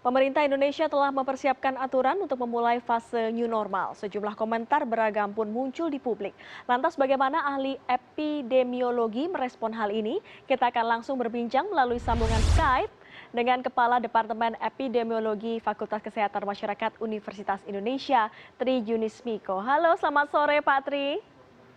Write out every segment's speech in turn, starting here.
Pemerintah Indonesia telah mempersiapkan aturan untuk memulai fase new normal. Sejumlah komentar beragam pun muncul di publik. Lantas bagaimana ahli epidemiologi merespon hal ini? Kita akan langsung berbincang melalui sambungan Skype dengan Kepala Departemen Epidemiologi Fakultas Kesehatan Masyarakat Universitas Indonesia, Tri Yunis Miko. Halo, selamat sore Pak Tri.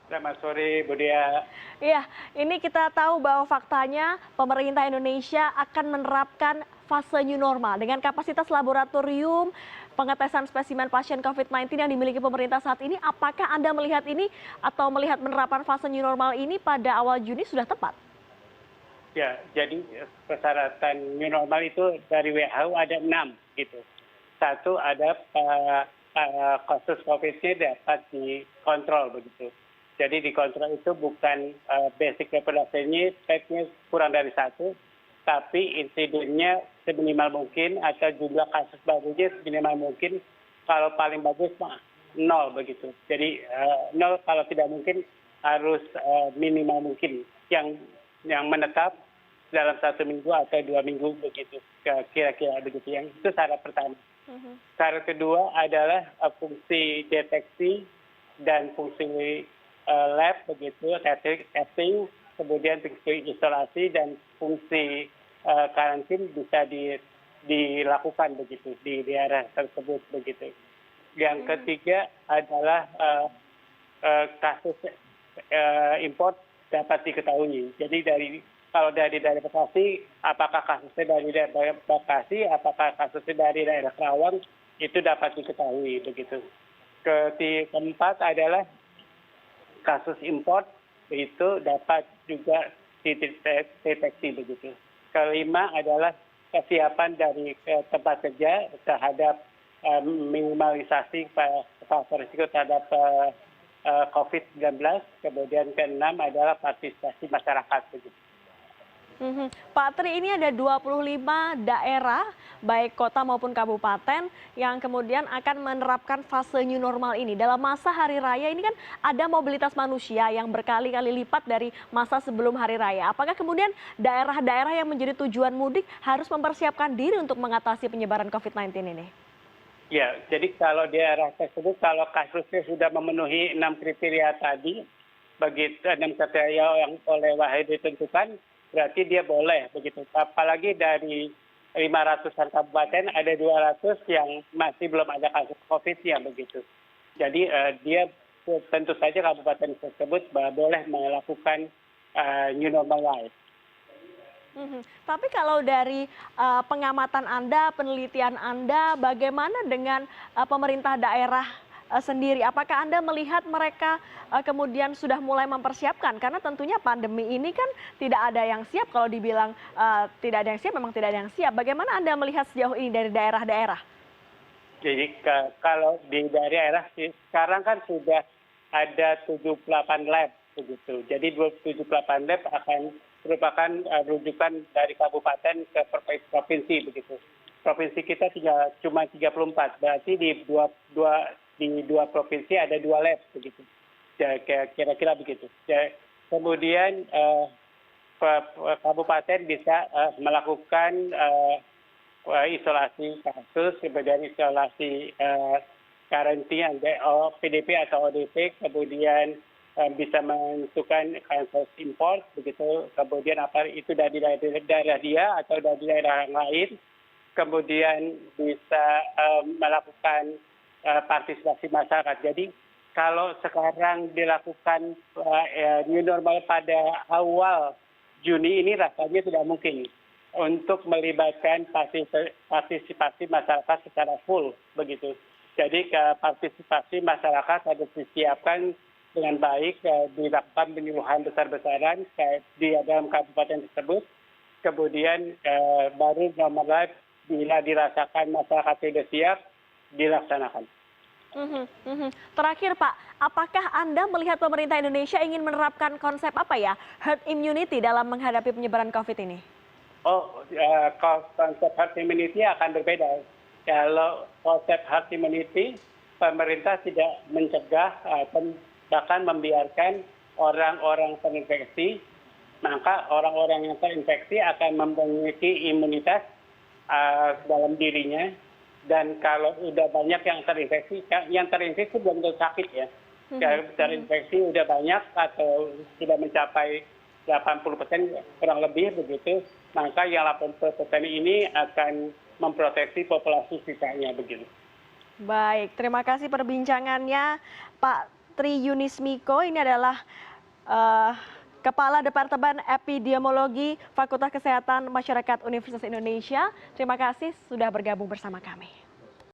Selamat sore, Bu Dea. Iya, ini kita tahu bahwa faktanya pemerintah Indonesia akan menerapkan fase new normal dengan kapasitas laboratorium pengetesan spesimen pasien COVID-19 yang dimiliki pemerintah saat ini. Apakah Anda melihat ini atau melihat penerapan fase new normal ini pada awal Juni sudah tepat? Ya, jadi persyaratan new normal itu dari WHO ada 6 gitu. Satu ada kasus COVID-nya dapat dikontrol begitu. Jadi dikontrol itu bukan basic reproduksinya, nya kurang dari 1, tapi insidennya seminimal mungkin atau jumlah kasus barunya seminimal mungkin. Kalau paling bagus 0 begitu. Jadi 0 kalau tidak mungkin harus minimal mungkin yang menetap dalam 1 minggu atau 2 minggu begitu, kira-kira begitu. Yang itu syarat pertama. Syarat kedua adalah fungsi deteksi dan fungsi lab begitu, testing, kemudian fungsi isolasi dan fungsi karantin bisa dilakukan begitu di daerah tersebut begitu. Yang ketiga adalah kasus import dapat diketahui. Jadi kalau dari daerah Bekasi, apakah kasusnya dari daerah Bekasi, apakah kasusnya dari daerah Kerawang, itu dapat diketahui begitu. Keempat adalah kasus import itu dapat juga dideteksi begitu. Kelima adalah kesiapan dari tempat kerja terhadap minimalisasi faktor risiko terhadap COVID-19. Kemudian keenam adalah partisipasi masyarakat begitu. Pak Tri, ini ada 25 daerah, baik kota maupun kabupaten, yang kemudian akan menerapkan fase new normal ini. Dalam masa hari raya ini kan ada mobilitas manusia yang berkali-kali lipat dari masa sebelum hari raya. Apakah kemudian daerah-daerah yang menjadi tujuan mudik harus mempersiapkan diri untuk mengatasi penyebaran COVID-19 ini? Ya, jadi kalau daerah tersebut, kalau kasusnya sudah memenuhi 6 kriteria tadi, begitu 6 kriteria yang oleh WHO ditentukan, berarti dia boleh begitu. Apalagi dari 500-an kabupaten ada 200 yang masih belum ada kasus COVID-nya begitu. Jadi dia tentu saja kabupaten tersebut boleh melakukan new normal life. Tapi kalau dari pengamatan Anda, penelitian Anda, bagaimana dengan pemerintah daerah sendiri? Apakah Anda melihat mereka kemudian sudah mulai mempersiapkan? Karena tentunya pandemi ini kan tidak ada yang siap. Kalau dibilang tidak ada yang siap, memang tidak ada yang siap. Bagaimana Anda melihat sejauh ini dari daerah-daerah? Jadi kalau di daerah sekarang kan sudah ada 78 lab begitu. Jadi 78 lab akan merupakan rujukan dari kabupaten ke provinsi begitu. Provinsi kita cuma 34, berarti di dua provinsi ada 2 lab begitu. Kira-kira begitu. Kemudian kabupaten bisa melakukan isolasi kasus, kemudian isolasi karantina PDP atau ODP, kemudian bisa menentukan kasus import begitu, kemudian apa itu dari daerah dia atau dari daerah yang lain, kemudian bisa melakukan partisipasi masyarakat. Jadi kalau sekarang dilakukan new normal pada awal Juni ini rasanya tidak mungkin untuk melibatkan partisipasi masyarakat secara full begitu. Jadi partisipasi masyarakat harus disiapkan dengan baik, dilakukan penyuluhan besar-besaran di dalam kabupaten tersebut. Kemudian baru nomor bila dirasakan masyarakat sudah siap, dilaksanakan. Terakhir Pak, apakah Anda melihat pemerintah Indonesia ingin menerapkan konsep apa ya, herd immunity dalam menghadapi penyebaran COVID ini? Konsep herd immunity akan berbeda. Kalau konsep herd immunity, pemerintah tidak mencegah bahkan membiarkan orang-orang terinfeksi, maka orang-orang yang terinfeksi akan memiliki imunitas dalam dirinya. Dan kalau udah banyak yang terinfeksi belum tentu sakit ya. Kalau terinfeksi udah banyak atau sudah mencapai 80% kurang lebih begitu, maka yang 80% ini akan memproteksi populasi sisanya begitu. Baik, terima kasih perbincangannya Pak Tri Yunis Miko. Ini adalah eh, Kepala Departemen Epidemiologi Fakultas Kesehatan Masyarakat Universitas Indonesia. Terima kasih sudah bergabung bersama kami.